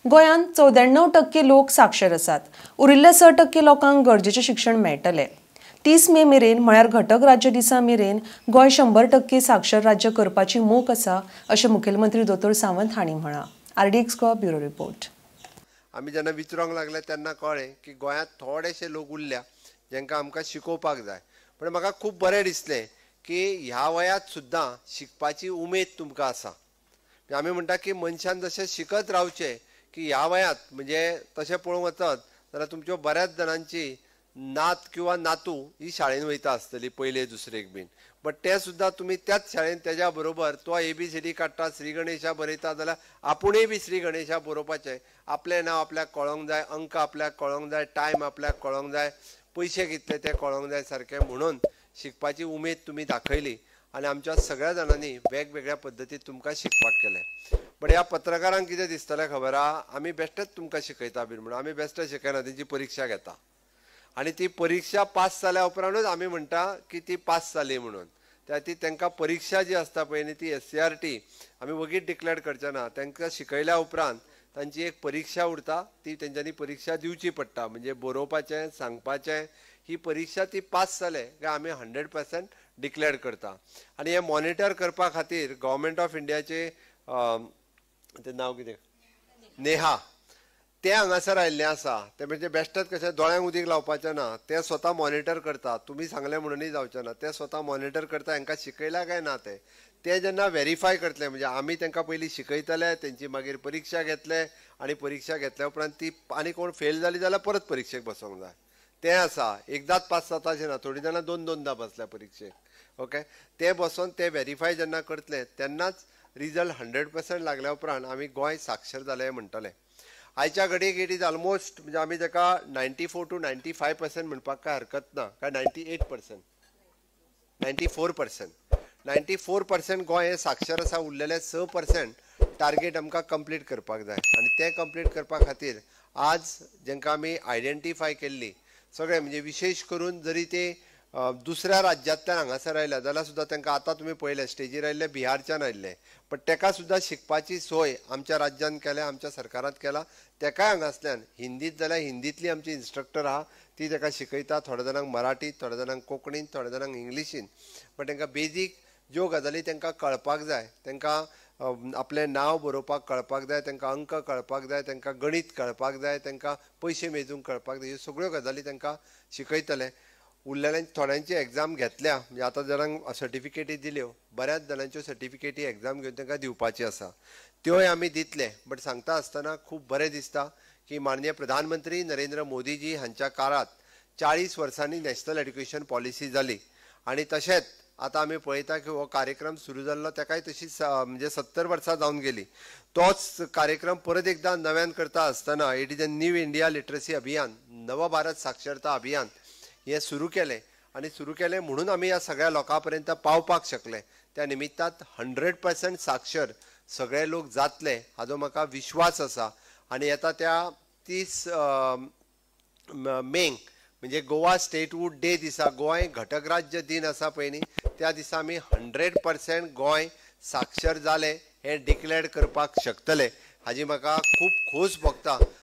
गोंयांत 94% लोक साक्षर आसात. उरिल्ल्या 6% लोकांक गरजेचें शिक्षण मेळटलें. 30 मे मेरेन म्हळ्यार घटक राज्य दिसा मेरेन गोंय 100% साक्षर राज्य करपाची मोख आसा अशें मुखेलमंत्री दोतोर सावंत हांणी म्हळां. RDX bureau report. आमी जेन्ना विचारूंक लागले तेन्ना कळ्ळें की गोंयांत थोडेशे लोक उरल्या जेंकां आमकां शिकोवपाक जाय. पण म्हाका खूब बरें दिसलें की ह्या वयात सुद्दां शिकपाची उमेद तुमकां आसा. आमी म्हणटा की मनशान जशें शिकत रावचें की ह्या वयात म्हणजे तशें पळोवंक वचत जाल्यार तुमच्यो बऱ्याच जाणांची नात किंवा नातू ही शाळेन वयता आसतली पयले दुसरेक बीन. बट ते सुद्दां तुमी त्याच शाळेन तेज्या बरोबर तो ABCD काडटा, श्री गणेशा बरयता जाल्यार आपुणूय बी श्री गणेशा बरोवपाचें. आपलें नांव आपल्याक कळोंक जाय, अंक आपल्याक कळोंक जाय, टायम आपल्याक कळोंक जाय, पयशे कितले ते कळोंक जाय सारकें. म्हणून शिकपाची उमेद तुमी दाखयली आनी आमच्या सगळ्या जाणांनी वेगवेगळ्या पद्दतीन तुमकां शिकपाक केलें. बट ह्या पत्रकारांक कितें दिसतलें खबर आहा, आमी बेश्टेच तुमकां शिकयता बीन म्हणून. आमी बेश्टे शिकयना, तेंची परीक्षा घेता आनी ती परीक्षा पास जाल्या उपरांतूच आमी म्हणटा की ती पास जाली म्हणून. त्या ती तांकां परीक्षा जी आसता पळय न्ही ती SCRT आमी वगीच डिक्लेअर करचे ना. तांकां शिकयल्या उपरांत तांची एक परीक्षा उरता, ती तेंच्यांनी परीक्षा दिवची पडटा. म्हणजे बरोवपाचें, सांगपाचें. ही परीक्षा ती पास जाले काय आमी 100% डिक्लेअर करता. आनी हें मॉनिटर करपा खातीर गव्हर्मेंट ऑफ इंडियाचे तें नांव कितें, नेहा, ते हांगासर आयिल्ले आसा. ते म्हणजे बेश्टेच कशें दोळ्यांक उदीक लावपाचें ना, ते स्वता मॉनिटर करता. तुमी सांगलें म्हणूनय जावचें ना, ते स्वता मॉनिटर करता हांकां शिकयला काय ना ते जेन्ना व्हेरीफाय करतले. म्हणजे आमी तांकां पयलीं शिकयतले, तेंची मागीर परीक्षा घेतले आनी परीक्षा घेतल्या उपरांत ती आनी कोण फेल जाली जाल्यार परत परीक्षेक बसोंक जाय. तें आसा. एकदांच पास जाता अशें ना, थोडीं जाणां दोनदां बसल्या परीक्षेक. ओके, ते बसोन ते व्हेरीफाय जेन्ना करतले तेन्नाच रिजल्ट 100% लागल्या उपरांत आमी गोंय साक्षर जालें म्हणटले. आयच्या घडयेक इट इज ऑलमोस्ट म्हणजे आमी ताका 94 to 95% म्हणपाक काय हरकत ना, काय 98%, 94% गोंय हे साक्षर आसा. उरलेले 6% टार्गेट आमकां कंप्लीट करपाक जाय. आनी ते कंप्लीट करपा खातीर आज जेंकां आमी आयडेंटिफाय केल्ली सगळे म्हणजे विशेश करून जरी ते दुसऱ्या राज्यांतल्यान हांगासर आयल्या जाल्यार सुद्दां तांकां आतां तुमी पळयलें स्टेजीर आयिल्ले बिहारच्यान आयिल्ले, पण ताका सुद्दां शिकपाची सोय आमच्या राज्यान केल्या, आमच्या सरकारान केला. ताकाय हांगासल्यान हिंदीत जाल्यार हिंदीतली आमची इन्स्ट्रक्टर आहा, ती ताका शिकयता. थोड्या जाणांक मराठीत, थोड्या जाणांक कोंकणीन, थोड्या जाणांक इंग्लिशीन. पण तांकां बेजीक ज्यो गजाली तांकां कळपाक जाय, तांकां आपलें नांव बरोवपाक कळपाक जाय, तांकां अंक कळपाक जाय, तांकां गणीत कळपाक जाय, तांकां पयशे मेजूंक कळपाक जाय, ह्यो सगळ्यो गजाली तांकां शिकयतले. उरलेल्या थोड्यांची एग्जाम घेतल्या, म्हणजे आतां जाणांक सर्टिफिकेटी दिल्यो, बऱ्याच जाणांच्यो सर्टिफिकेटी एग्जाम घेवन तांकां दिवपाची आसा. त्योय आमी दितले. बट सांगता आसतना खूब बरें दिसता की माननीय प्रधानमंत्री नरेंद्र मोदीजी हांच्या काळात 40 वर्सांनी नॅशनल एड्युकेशन पॉलिसी जाली. आनी तशेंच आतां आमी पळयता की हो कार्यक्रम सुरू जाल्लो ताकाय तशीच म्हणजे 70 वर्सां जावन गेली. तोच कार्यक्रम परत एकदां नव्यान करता आसतना it is a new India literacy अभियान, नव भारत साक्षरता अभियान हे सुरू केलें. आनी सुरू केलें म्हणून आमी ह्या सगळ्या लोकां पर्यंत पावपाक शकले. त्या निमित्तान 100% साक्षर सगळे लोक जातले हाजो म्हाका विश्वास आसा. आनी येता त्या 30 मेक म्हणजे गोवा स्टेटहूड डे दिसा, गोंय घटक राज्य दिन आसा पळय न्ही, त्या दिसा आमी 100% गोंय साक्षर जालें हें डिक्लेअर करपाक शकतले हाजी म्हाका खूब खोस भोगता.